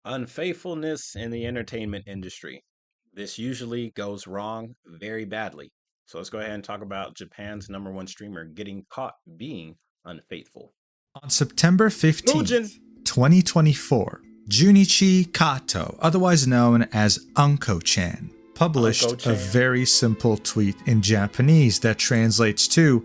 Unfaithfulness in the entertainment industry. This usually goes wrong very badly. So let's go ahead and talk about Japan's #1 streamer getting caught being unfaithful. On September 15th, Mujin. 2024, Junichi Kato, otherwise known as Unko-chan, published a Unko-chan. very simple tweet in Japanese that translates to,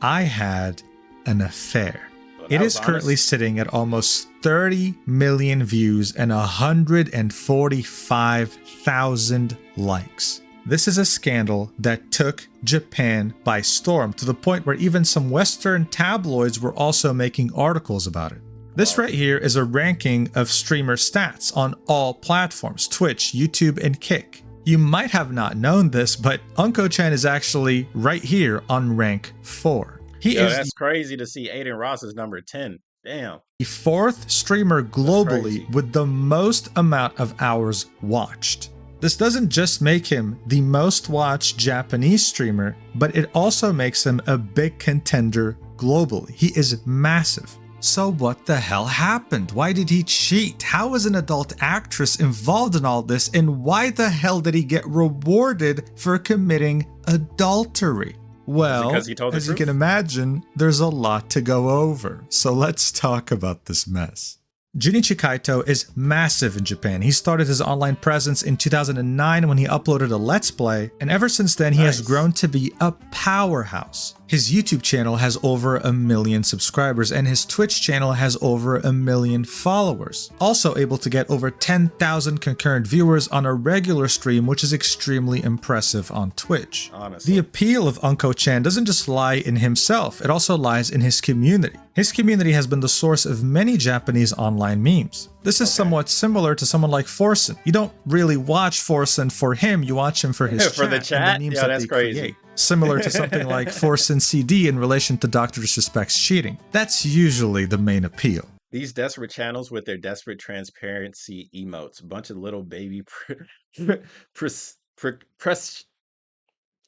"I had an affair." Well, It that is was currently honest. sitting at almost 30 million views and 145,000 likes. This is a scandal that took Japan by storm to the point where even some Western tabloids were also making articles about it. This Wow. right here is a ranking of streamer stats on all platforms, Twitch, YouTube, and Kick. You might have not known this, but Unko-chan is actually right here on rank 4. He Yo, is that's crazy to see Aiden Ross is number 10. Damn. the 4th streamer globally crazy. with the most amount of hours watched. This doesn't just make him the most watched Japanese streamer, but it also makes him a big contender globally. He is massive. So what the hell happened? Why did he cheat? How was an adult actress involved in all this? And why the hell did he get rewarded for committing adultery? Well, because he told the as you truth? can imagine, there's a lot to go over. So let's talk about this mess. Junichi Kato is massive in Japan. He started his online presence in 2009 when he uploaded a Let's Play, and ever since then he has Nice. grown to be a powerhouse. His YouTube channel has over 1 million subscribers, and his Twitch channel has over 1 million followers. Also able to get over 10,000 concurrent viewers on a regular stream, which is extremely impressive on Twitch. Honestly. The appeal of Unko-chan doesn't just lie in himself, it also lies in his community. His community has been the source of many Japanese online memes. This is somewhat similar to someone like Forsen. You don't really watch Forsen for him, you watch him for his For the and chat? memes Yeah, that that's they crazy. create. Similar to something like Forsen CD in relation to Dr. Disrespect's cheating. That's usually the main appeal. These desperate channels with their desperate transparency emotes. A bunch of little baby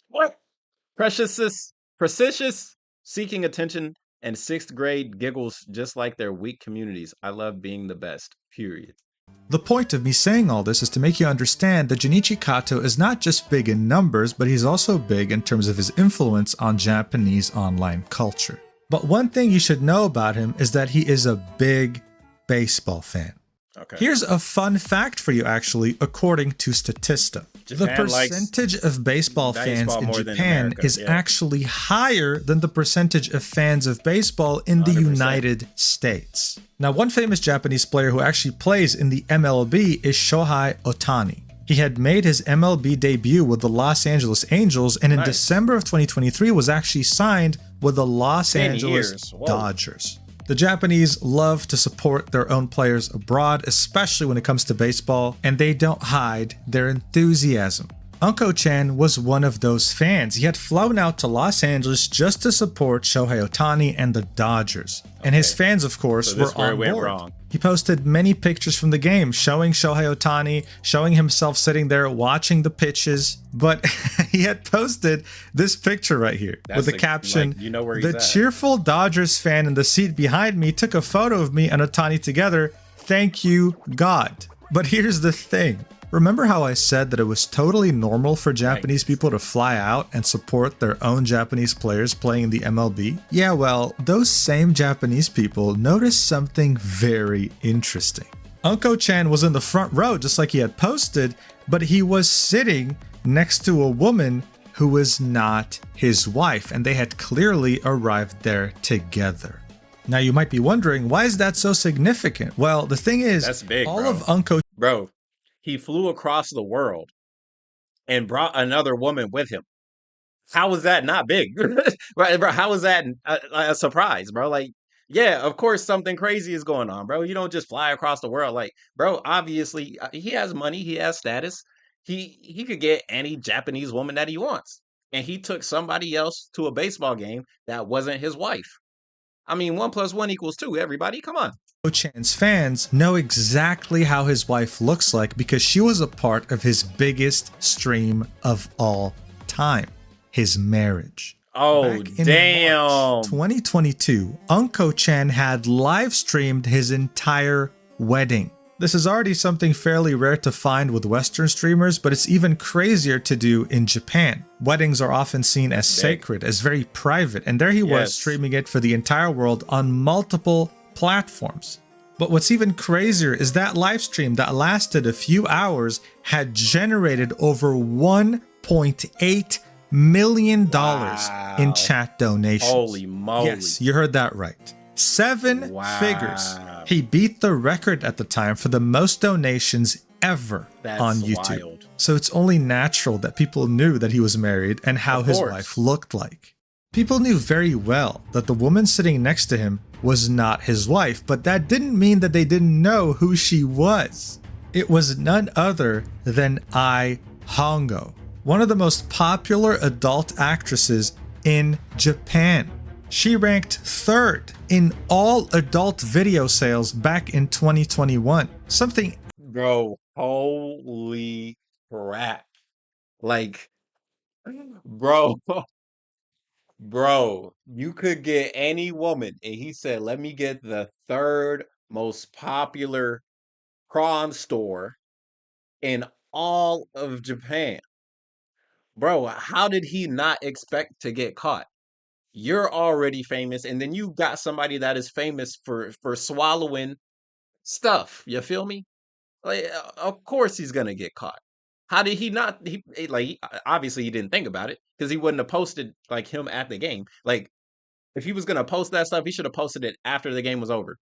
what? Precious seeking attention and 6th grade giggles just like their weak communities. I love being the best. Period. The point of me saying all this is to make you understand that Junichi Kato is not just big in numbers, but he's also big in terms of his influence on Japanese online culture. But one thing you should know about him is that he is a big baseball fan. Okay. Here's a fun fact for you actually, according to Statista. The Japan likes percentage of baseball fans baseball in more than Japan America, is yeah. actually higher than the percentage of fans of baseball in the 100%. United States. Now, one famous Japanese player who actually plays in the MLB is Shohei Ohtani. He had made his MLB debut with the Los Angeles Angels, and in Nice. December of 2023 was actually signed with the Los 10 Angeles years. Whoa. Dodgers. The Japanese love to support their own players abroad, especially when it comes to baseball, and they don't hide their enthusiasm. Unko-chan was one of those fans. He had flown out to Los Angeles just to support Shohei Ohtani and the Dodgers. And his Okay. fans, of course, So this were is where it on went board. wrong. He posted many pictures from the game showing Shohei Ohtani, showing himself sitting there watching the pitches. But he had posted this picture right here That's with the the- caption, like, you know where he's "The at." cheerful Dodgers fan in the seat behind me took a photo of me and Ohtani together. Thank you, God." But here's the thing. Remember how I said that it was totally normal for Japanese people to fly out and support their own Japanese players playing in the MLB? Yeah, well, those same Japanese people noticed something very interesting. Unko-chan was in the front row just like he had posted, but he was sitting next to a woman who was not his wife, and they had clearly arrived there together. Now you might be wondering, why is that so significant? Well, the thing is, That's big, all bro. of Unko Bro, he flew across the world and brought another woman with him. How was that not big? Right, bro, how was that a surprise, bro? Like, yeah, of course something crazy is going on, bro. You don't just fly across the world. Like, bro, obviously he has money, he has status. He could get any Japanese woman that he wants. And he took somebody else to a baseball game that wasn't his wife. I mean, 1 + 1 = 2, everybody. Come on. Chan's fans know exactly how his wife looks like because she was a part of his biggest stream of all time, his marriage. Oh, Back in damn. March 2022, Unko-chan had live streamed his entire wedding. This is already something fairly rare to find with Western streamers, but it's even crazier to do in Japan. Weddings are often seen as sacred, as very private, and there he was streaming it for the entire world on multiple platforms. But what's even crazier is that live stream that lasted a few hours had generated over $1.8 million in chat donations. Holy moly. Yes, you heard that right. 7 figures. He beat the record at the time for the most donations ever on YouTube. Wild. So it's only natural that people knew that he was married and how his wife looked like. People knew very well that the woman sitting next to him was not his wife, but that didn't mean that they didn't know who she was. It was none other than Hongo, one of the most popular adult actresses in Japan. She ranked 3rd in all adult video sales back in 2021. Something. Bro, holy crap. Like, bro, you could get any woman. And he said, let me get the 3rd most popular prawn store in all of Japan. Bro, how did he not expect to get caught? You're already famous, and then you got somebody that is famous for swallowing stuff. You feel me? Like, of course he's gonna get caught. How did he not? Obviously he didn't think about it because he wouldn't have posted like him at the game. Like, if he was gonna post that stuff, he should have posted it after the game was over.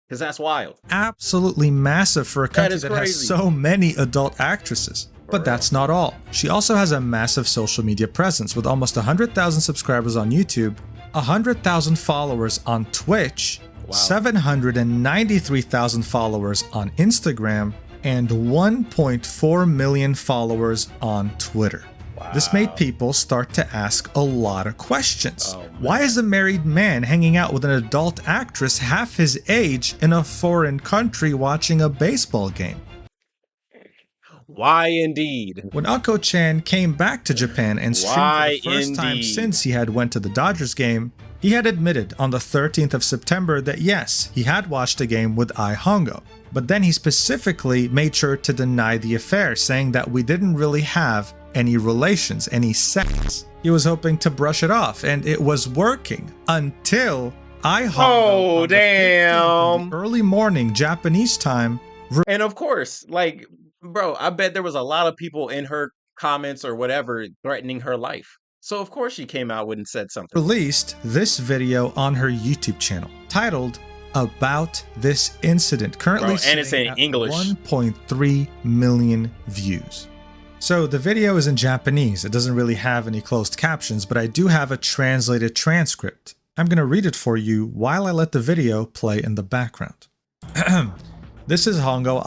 Because that's wild. Absolutely massive for a country that has so many adult actresses. But that's not all. She also has a massive social media presence with almost 100,000 subscribers on YouTube, 100,000 followers on Twitch, 793,000 followers on Instagram, and 1.4 million followers on Twitter. This made people start to ask a lot of questions. Why is a married man hanging out with an adult actress half his age in a foreign country watching a baseball game? Why indeed? When Unko-chan came back to Japan and streamed for the first time since he had went to the Dodgers game, he had admitted on the 13th of September that yes, he had watched a game with Hongo. But then he specifically made sure to deny the affair, saying that we didn't really have any relations, any sex. He was hoping to brush it off, and it was working until Hongo on the 15th in the early morning Japanese time. And of course, like, bro, I bet there was a lot of people in her comments or whatever threatening her life. So of course she came out and said something. Released this video on her YouTube channel titled About This Incident, currently sitting at English. 1.3 million views. So the video is in Japanese. It doesn't really have any closed captions, but I do have a translated transcript. I'm going to read it for you while I let the video play in the background. This is Hongo.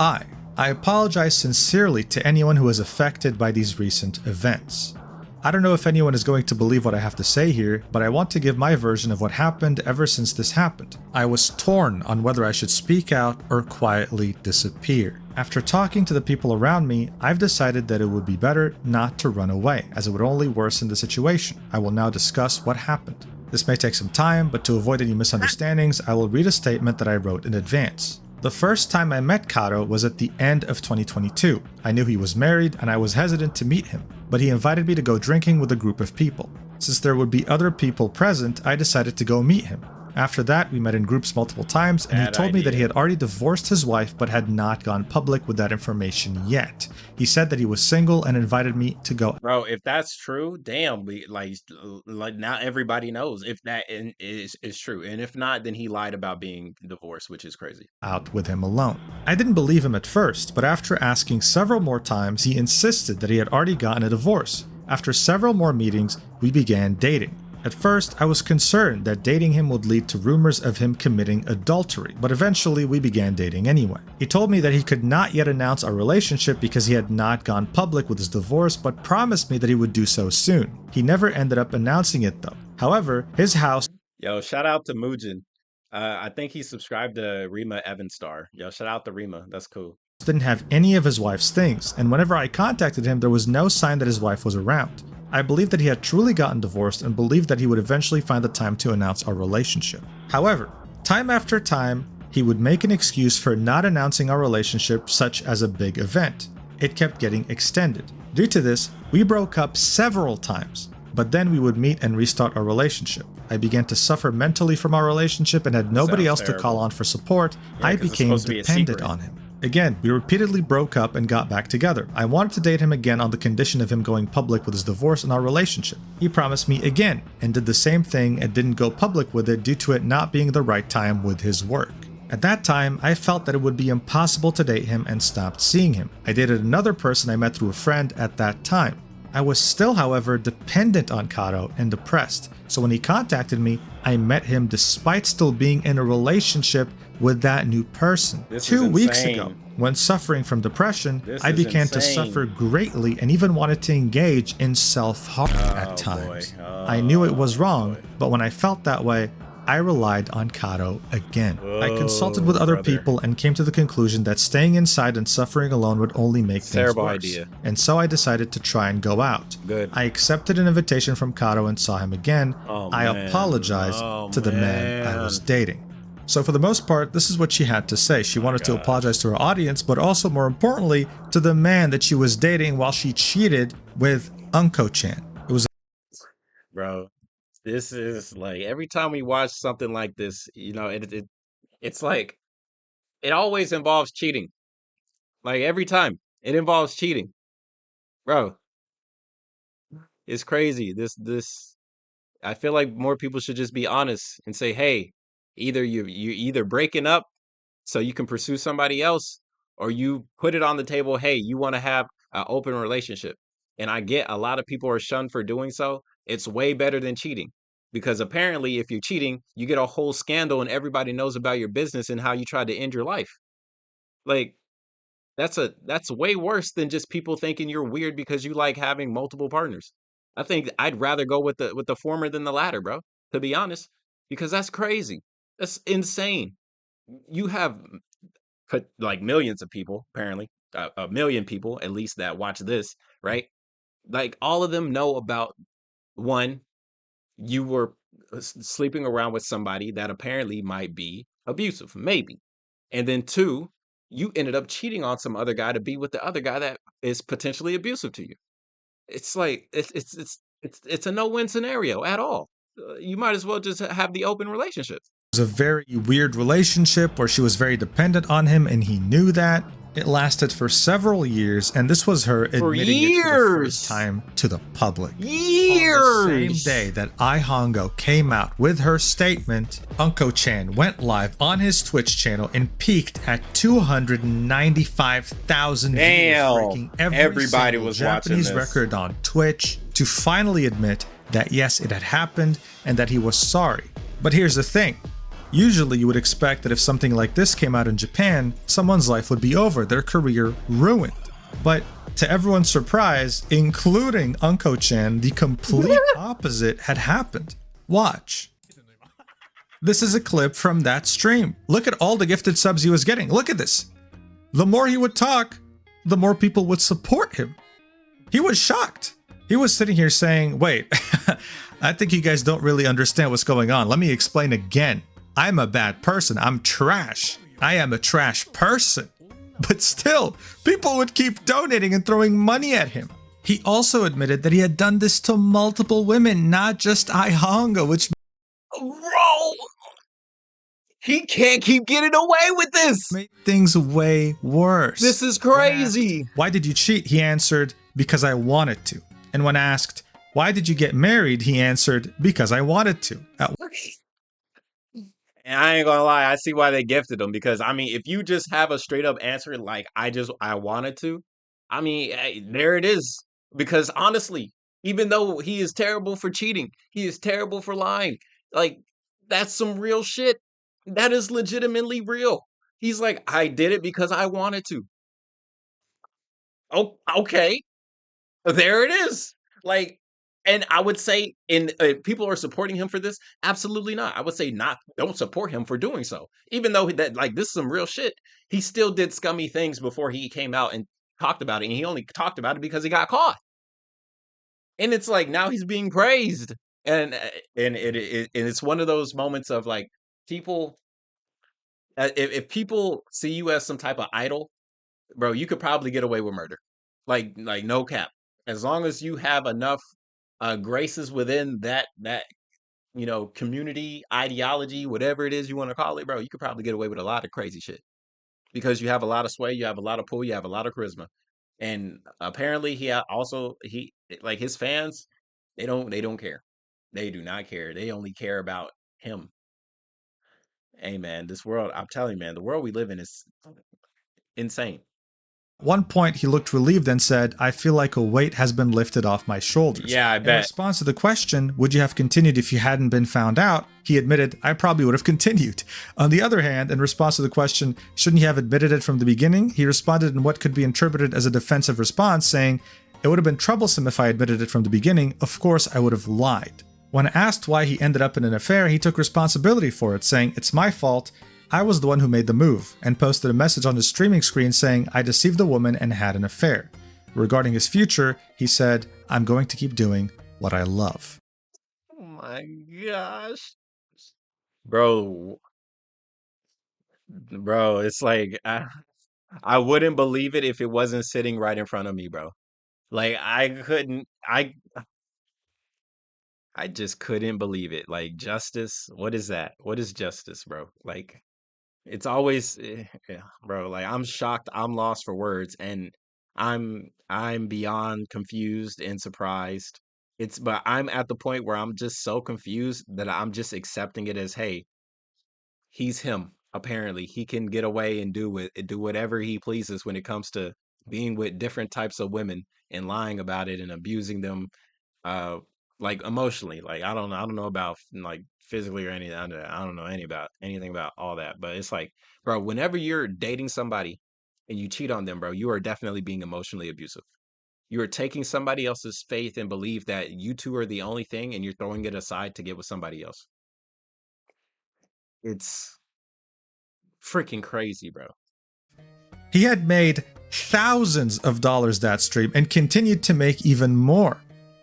I apologize sincerely to anyone who was affected by these recent events. I don't know if anyone is going to believe what I have to say here, but I want to give my version of what happened ever since this happened. I was torn on whether I should speak out or quietly disappear. After talking to the people around me, I've decided that it would be better not to run away, as it would only worsen the situation. I will now discuss what happened. This may take some time, but to avoid any misunderstandings, I will read a statement that I wrote in advance. The first time I met Kato was at the end of 2022. I knew he was married and I was hesitant to meet him, but he invited me to go drinking with a group of people. Since there would be other people present, I decided to go meet him. After that, we met in groups multiple times, and he told me that he had already divorced his wife but had not gone public with that information yet. He said that he was single and invited me to go. Bro, if that's true, damn, we like now everybody knows if that is true. And if not, then he lied about being divorced, which is crazy. Out with him alone. I didn't believe him at first, but after asking several more times, he insisted that he had already gotten a divorce. After several more meetings, we began dating. At first, I was concerned that dating him would lead to rumors of him committing adultery, but eventually we began dating anyway. He told me that he could not yet announce our relationship because he had not gone public with his divorce, but promised me that he would do so soon. He never ended up announcing it though. However, his house... Yo, shout out to Mujin. I think he subscribed to Rima Evanstar. Yo, shout out to Rima. That's cool. Didn't have any of his wife's things, and whenever I contacted him, there was no sign that his wife was around. I believed that he had truly gotten divorced and believed that he would eventually find the time to announce our relationship. However, time after time, he would make an excuse for not announcing our relationship, such as a big event. It kept getting extended. Due to this, we broke up several times, but then we would meet and restart our relationship. I began to suffer mentally from our relationship and had nobody else to call on for support. I became dependent on him. Again, we repeatedly broke up and got back together. I wanted to date him again on the condition of him going public with his divorce and our relationship. He promised me again and did the same thing and didn't go public with it due to it not being the right time with his work. At that time, I felt that it would be impossible to date him and stopped seeing him. I dated another person I met through a friend at that time. I was still, however, dependent on Kato and depressed, so when he contacted me, I met him despite still being in a relationship with that new person. 2 weeks ago, when suffering from depression, I began to suffer greatly and even wanted to engage in self-harm at times. I knew it was wrong, but when I felt that way, I relied on Kato again. I consulted with other people and came to the conclusion that staying inside and suffering alone would only make things worse. And so I decided to try and go out. I accepted an invitation from Kato and saw him again. I apologized to the man I was dating. So for the most part, this is what she had to say. She wanted to apologize to her audience, but also more importantly, to the man that she was dating while she cheated with Unko-chan. It was Bro, this is like every time we watch something like this, it's like it always involves cheating. Like every time it involves cheating, bro. It's crazy. This I feel like more people should just be honest and say, hey, either you either breaking up so you can pursue somebody else, or you put it on the table, hey, you want to have an open relationship. And I get a lot of people are shunned for doing so. It's way better than cheating. Because apparently if you're cheating, you get a whole scandal and everybody knows about your business and how you tried to end your life. Like that's way worse than just people thinking you're weird because you like having multiple partners. I think I'd rather go with the former than the latter, bro, to be honest, because that's crazy. That's insane. You have put like millions of people, apparently, a million people at least that watch this, right? Like all of them know about one, you were sleeping around with somebody that apparently might be abusive, maybe. And then two, you ended up cheating on some other guy to be with the other guy that is potentially abusive to you. It's like it's a no-win scenario at all. You might as well just have the open relationship. a very weird relationship where she was very dependent on him and he knew that. It lasted for several years, and this was her admitting it for the first time to the public. Years! On the same day that Hongo came out with her statement, Unko-chan went live on his Twitch channel and peaked at 295,000 viewers, breaking everybody was Japanese record on Twitch, to finally admit that yes, it had happened and that he was sorry. But here's the thing. Usually you would expect that if something like this came out in Japan, someone's life would be over, their career ruined. But to everyone's surprise, including Unko-chan, the complete opposite had happened. Watch. This is a clip from that stream. Look at all the gifted subs he was getting. Look at this. The more he would talk, the more people would support him. He was shocked. He was sitting here saying, wait, I think you guys don't really understand what's going on. Let me explain again. I'm a bad person. I'm trash. I am a trash person. But still, people would keep donating and throwing money at him. He also admitted that he had done this to multiple women, not just Hongo, which... Bro! He can't keep getting away with this! Made things way worse. This is crazy! Asked, why did you cheat? He answered, because I wanted to. And when asked, why did you get married? He answered, because I wanted to. And I ain't gonna lie, I see why they gifted him, because I mean, if you just have a straight up answer like I wanted to, I mean, hey, there it is. Because honestly, even though he is terrible for cheating, he is terrible for lying. Like, that's some real shit. That is legitimately real. He's like, I did it because I wanted to. Oh, okay. There it is. Like, and I would say, people are supporting him for this. Absolutely not. I would say not. Don't support him for doing so. Even though that, like, this is some real shit. He still did scummy things before he came out and talked about it. And he only talked about it because he got caught. And it's like now he's being praised, and it's one of those moments of like people. If people see you as some type of idol, bro, you could probably get away with murder. Like no cap. As long as you have enough graces within that community ideology, whatever it is you want to call it, bro, you could probably get away with a lot of crazy shit because you have a lot of sway, you have a lot of pull, you have a lot of charisma, and apparently he like his fans, they don't care, they do not care, they only care about him. Hey man, this world, I'm telling you, man, the world we live in is insane. At one point, he looked relieved and said, I feel like a weight has been lifted off my shoulders. Yeah, I In bet. response to the question, would you have continued if you hadn't been found out? He admitted, I probably would have continued. On the other hand, in response to the question, shouldn't you have admitted it from the beginning? He responded in what could be interpreted as a defensive response, saying, it would have been troublesome if I admitted it from the beginning. Of course, I would have lied. When asked why he ended up in an affair, he took responsibility for it, saying, it's my fault. I was the one who made the move, and posted a message on his streaming screen saying, I deceived a woman and had an affair. Regarding his future, he said, I'm going to keep doing what I love. Oh my gosh. Bro, bro, it's like I wouldn't believe it if it wasn't sitting right in front of me, bro. Like I couldn't I just couldn't believe it. Like justice, what is that? What is justice, bro? Like it's always yeah, bro, like I'm shocked, I'm lost for words, and I'm beyond confused and surprised. But I'm at the point where I'm just so confused that I'm just accepting it as, hey, he's him. Apparently, he can get away and do whatever he pleases when it comes to being with different types of women and lying about it and abusing them, uh, like emotionally. Like I don't know about like physically or anything. I don't know anything about all that. But it's like, bro, whenever you're dating somebody and you cheat on them, bro, you are definitely being emotionally abusive. You are taking somebody else's faith and belief that you two are the only thing, and you're throwing it aside to get with somebody else. It's freaking crazy, bro. He had made thousands of dollars that stream and continued to make even more.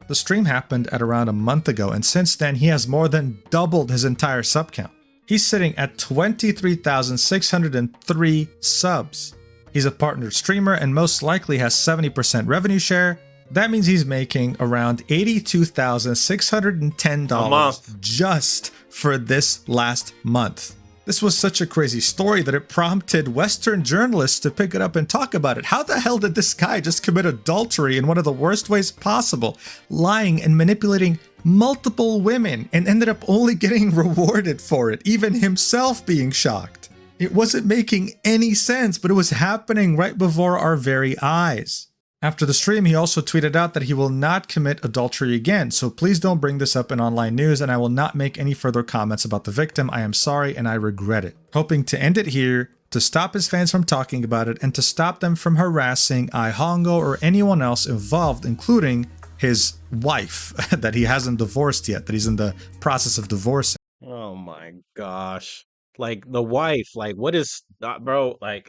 The stream happened at around a month ago, and since then he has more than doubled his entire sub count. He's sitting at 23,603 subs. He's a partnered streamer and most likely has 70% revenue share. That means he's making around $82,610 A month. just for this last month. This was such a crazy story that it prompted Western journalists to pick it up and talk about it. How the hell did this guy just commit adultery in one of the worst ways possible, lying and manipulating multiple women, and ended up only getting rewarded for it, even himself being shocked? It wasn't making any sense, but it was happening right before our very eyes. After the stream, he also tweeted out that he will not commit adultery again, so please don't bring this up in online news, and I will not make any further comments about the victim. I am sorry and I regret it. Hoping to end it here, to stop his fans from talking about it, and to stop them from harassing Hongo or anyone else involved, including his wife that he hasn't divorced yet, that he's in the process of divorcing. Oh my gosh. Like the wife, like what is bro, like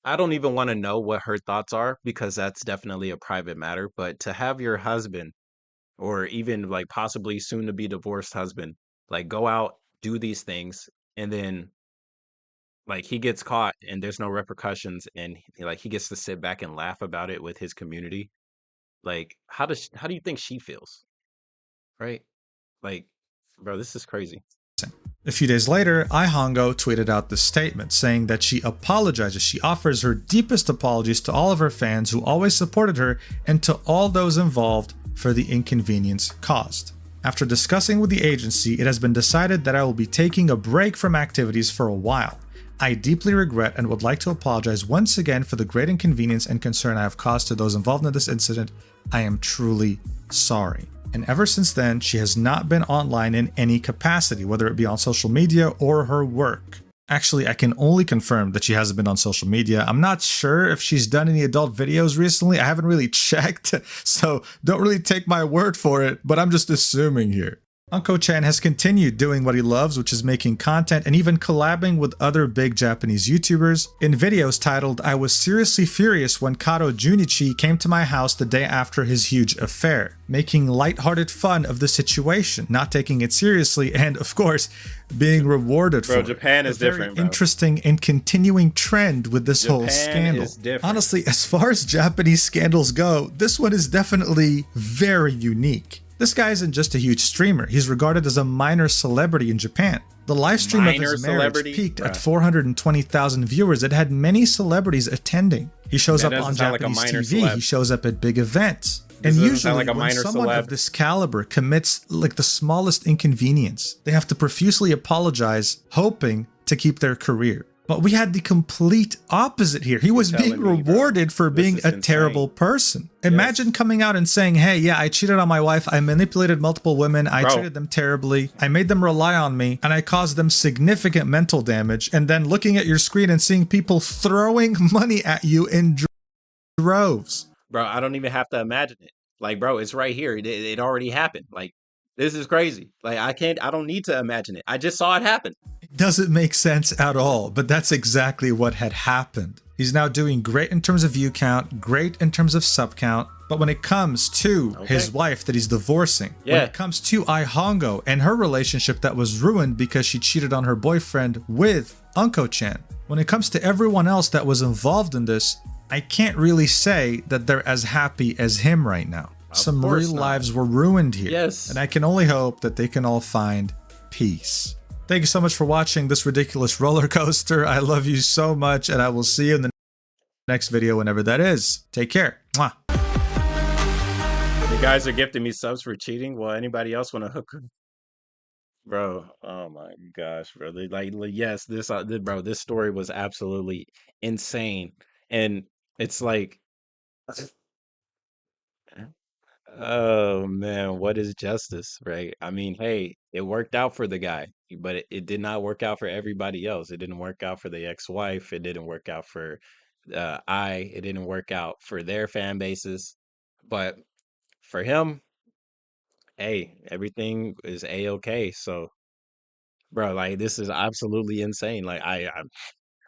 I don't even want to know what her thoughts are because that's definitely a private matter, but to have your husband or even like possibly soon to be divorced husband like go out, do these things, and then like he gets caught and there's no repercussions, and like he gets to sit back and laugh about it with his community. Like how do you think she feels? Right? Like bro, this is crazy. A few days later, Hongo tweeted out this statement saying that she apologizes. She offers her deepest apologies to all of her fans who always supported her and to all those involved for the inconvenience caused. After discussing with the agency, it has been decided that I will be taking a break from activities for a while. I deeply regret and would like to apologize once again for the great inconvenience and concern I have caused to those involved in this incident. I am truly sorry. And ever since then, she has not been online in any capacity, whether it be on social media or her work. Actually, I can only confirm that she hasn't been on social media. I'm not sure if she's done any adult videos recently. I haven't really checked, so don't really take my word for it, but I'm just assuming here. Unko-chan has continued doing what he loves, which is making content and even collabing with other big Japanese YouTubers in videos titled "I was seriously furious when Kato Junichi came to my house the day after his huge affair," making lighthearted fun of the situation, not taking it seriously, and of course, being rewarded for Japan is different, bro. Interesting and continuing trend with this whole scandal. Honestly, as far as Japanese scandals go, this one is definitely very unique. This guy isn't just a huge streamer, he's regarded as a minor celebrity in Japan. The live stream of his marriage peaked at 420,000 viewers. It had many celebrities attending. He shows up on Japanese TV, he shows up at big events. And usually when someone of this caliber commits like the smallest inconvenience, they have to profusely apologize, hoping to keep their career. But we had the complete opposite here. He was being rewarded for being a terrible person. Imagine coming out and saying, hey, yeah, I cheated on my wife. I manipulated multiple women. I treated them terribly. I made them rely on me and I caused them significant mental damage. And then looking at your screen and seeing people throwing money at you in droves. Bro, I don't even have to imagine it. Like, bro, it's right here. It already happened. Like, this is crazy. Like, I don't need to imagine it. I just saw it happen. It doesn't make sense at all, but that's exactly what had happened. He's now doing great in terms of view count, great in terms of sub count, but when it comes to his wife that he's divorcing, when it comes to Hongo and her relationship that was ruined because she cheated on her boyfriend with Unko-chan, when it comes to everyone else that was involved in this, I can't really say that they're as happy as him right now. Some real lives were ruined here. Yes. And I can only hope that they can all find peace. Thank you so much for watching this ridiculous roller coaster. I love you so much, and I will see you in the next video whenever that is. Take care. Mwah. You guys are gifting me subs for cheating. Well, anybody else want to hook? Bro, oh my gosh, bro. Yes, bro, this story was absolutely insane. And it's like, oh man, what is justice, right? I mean, hey, it worked out for the guy, but it did not work out for everybody else. It didn't work out for the ex-wife. It didn't work out for it didn't work out for their fan bases. But for him, hey, everything is a-okay. So, bro, like this is absolutely insane. Like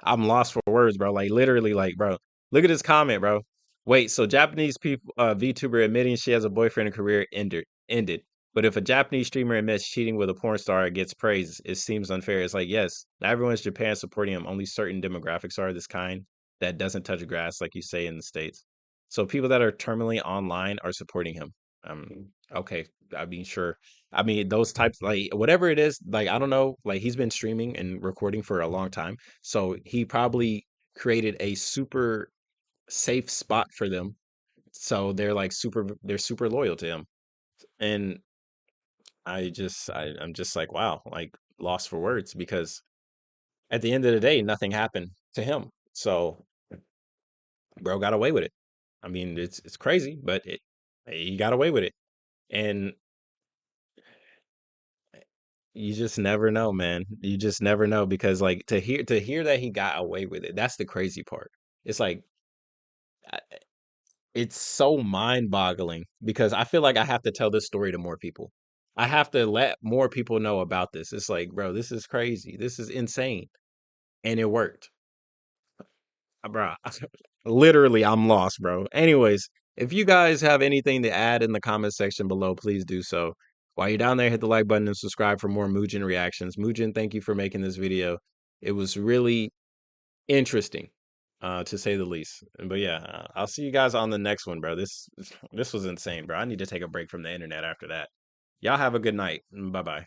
I'm lost for words, bro. Like literally, like, bro, look at this comment, bro. Wait, so Japanese people, VTuber admitting she has a boyfriend and career ended. But if a Japanese streamer admits cheating with a porn star and gets praise, it seems unfair. It's like, yes, not everyone's Japan supporting him. Only certain demographics are this kind that doesn't touch grass, like you say in the States. So people that are terminally online are supporting him. Okay, I mean, sure. I mean, those types, like whatever it is, like I don't know, like he's been streaming and recording for a long time. So he probably created a super safe spot for them. So they're super loyal to him. And I'm just like, wow, like lost for words because at the end of the day, nothing happened to him. So bro got away with it. I mean, it's crazy, but he got away with it. And you just never know, man. You just never know because like to hear that he got away with it, that's the crazy part. It's like I- it's so mind-boggling because I feel like I have to tell this story to more people. I have to let more people know about this. It's like, bro, this is crazy. This is insane. And it worked. Bro, literally I'm lost, bro. Anyways, if you guys have anything to add in the comment section below, please do so. While you're down there, hit the like button and subscribe for more Mujin reactions. Mujin, thank you for making this video. It was really interesting, to say the least. But yeah, I'll see you guys on the next one, bro. This was insane, bro. I need to take a break from the internet after that. Y'all have a good night. Bye bye.